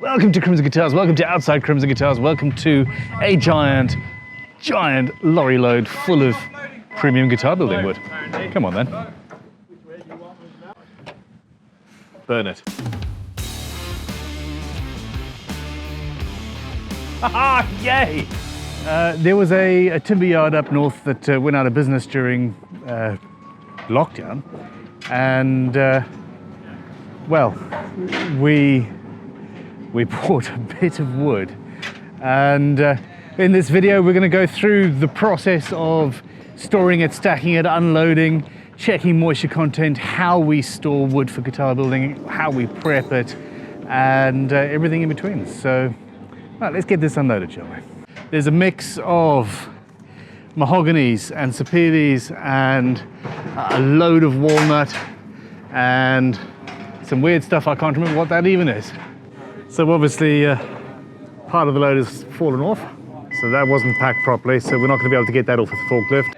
Welcome to Crimson Guitars, welcome to Outside Crimson Guitars, welcome to a giant lorry load full of premium guitar building wood. Come on then. Burn it. Haha, yay! There was a timber yard up north that went out of business during lockdown, and well, we bought a bit of wood, and in this video we're going to go through the process of storing it, stacking it, unloading, checking moisture content, how we store wood for guitar building, how we prep it, and everything in between. So right, let's get this unloaded, shall we? There's a mix of Mahoganies and Sapeles and a load of walnut and some weird stuff. I can't remember what that even is. So obviously part of the load has fallen off, so that wasn't packed properly, so we're not going to be able to get that off with the forklift.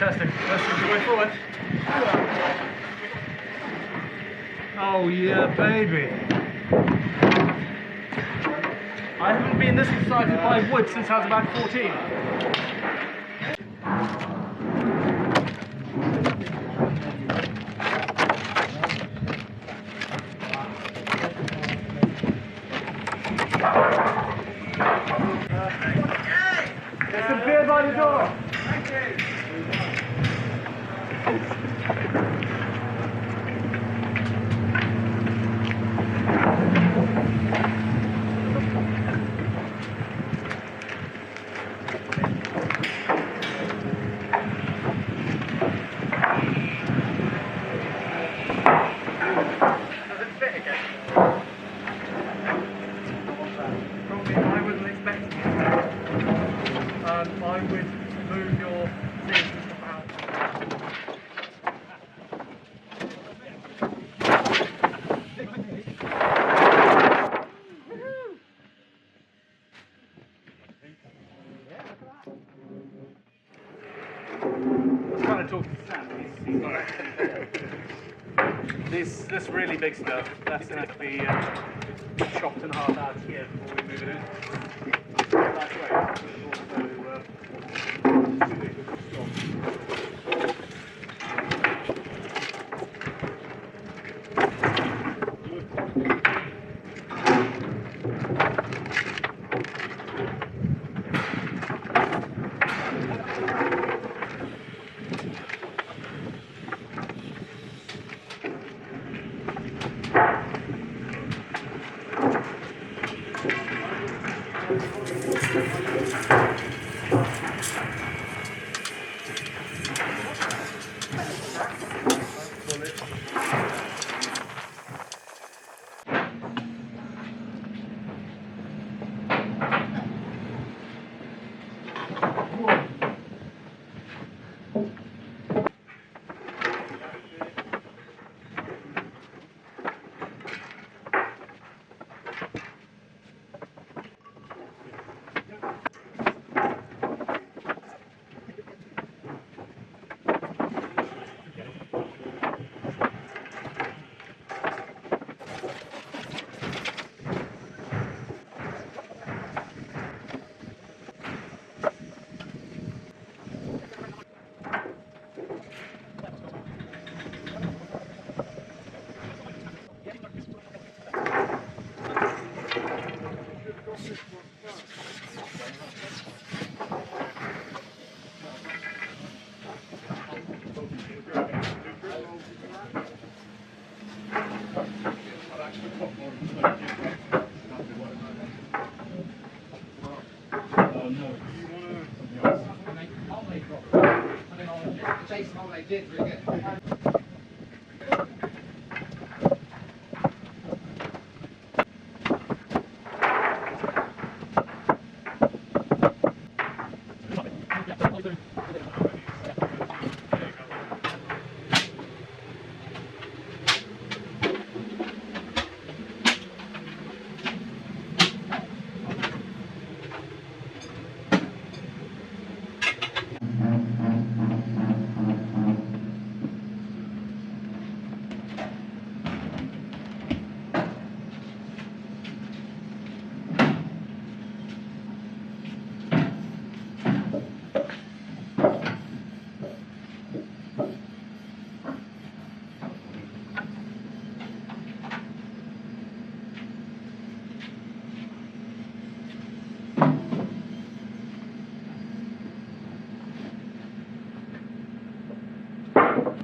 Fantastic. That's the way forward. Oh yeah, baby. I haven't been this excited by wood since I was about 14. There's some beer by the door. Thank you. I would move your things about. I was trying to talk to Sam. He's not actually. This really big stuff, that's going to have to be chopped in half out here before we move it in. That's great.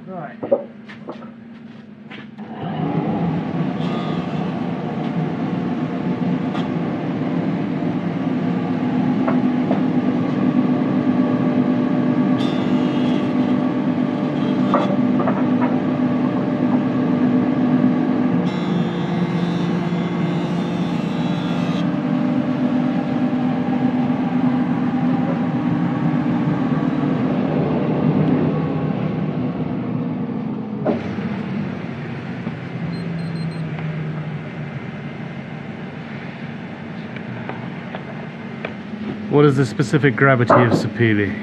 Right. What is the specific gravity of Sapele?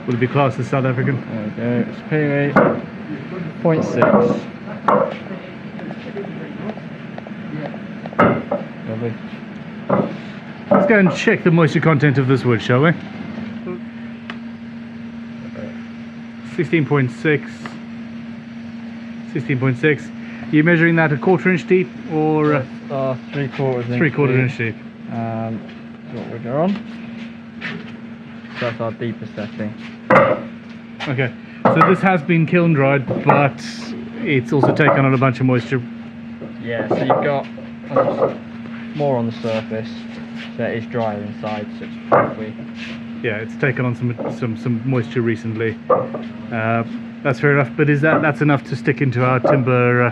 Would it be classed as South African? There we go. Sapele 0.6. Lovely. Let's go and check the moisture content of this wood, shall we? 16.6. 16.6. Are you measuring that a 1/4 inch deep or 3/4 inch deep? That's what we're on. So that's our deepest setting. Okay, so this has been kiln dried, but it's also taken on a bunch of moisture. Yeah, so you've got more on the surface, so it is drier inside, so it's probably... Yeah, it's taken on some moisture recently. That's fair enough, but is that's enough to stick into our timber?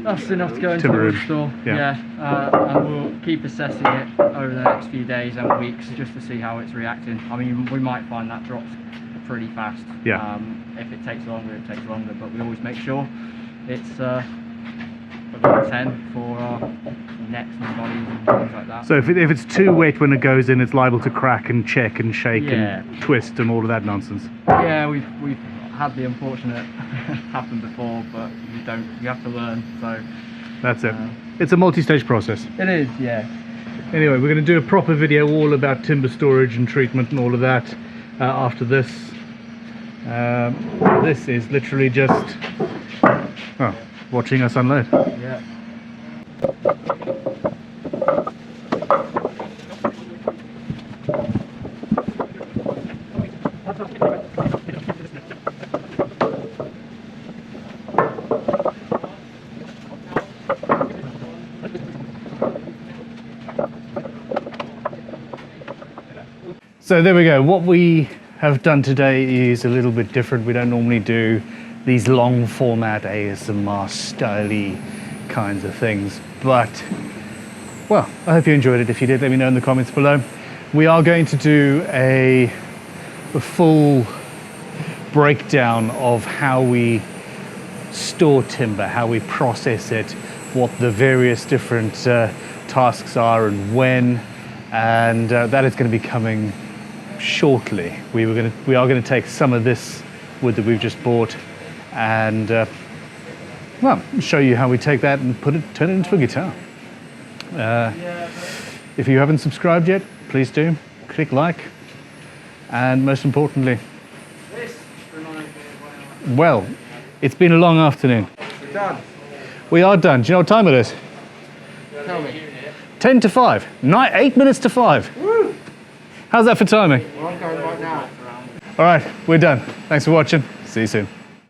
That's enough to go into the wood store. Yeah, and we'll keep assessing it over the next few days and weeks just to see how it's reacting. I mean, we might find that drops pretty fast. Yeah. If it takes longer, it takes longer, but we always make sure it's above 10 for our necks and bodies and things like that. So if it's too wet when it goes in, it's liable to crack and check and shake and twist and all of that nonsense. Yeah, we've had the unfortunate happen before, but you have to learn. So that's it. It's a multi-stage process. It is, yeah. Anyway, we're going to do a proper video all about timber storage and treatment and all of that after this. This is literally just watching us unload. Yeah. So there we go. What we have done today is a little bit different. We don't normally do these long format ASMR style-y kinds of things, but well, I hope you enjoyed it. If you did, let me know in the comments below. We are going to do a full breakdown of how we store timber, how we process it, what the various different tasks are and when, and that is going to be coming shortly. We are going to take some of this wood that we've just bought and well, show you how we take that and turn it into a guitar. If you haven't subscribed yet, please do. Click like, and most importantly, well, it's been a long afternoon. We're done. We are done. Do you know what time it is? Tell me. 10 to 5. 8 minutes to 5. Woo! How's that for timing? Well, I'm going right now. All right, we're done. Thanks for watching. See you soon.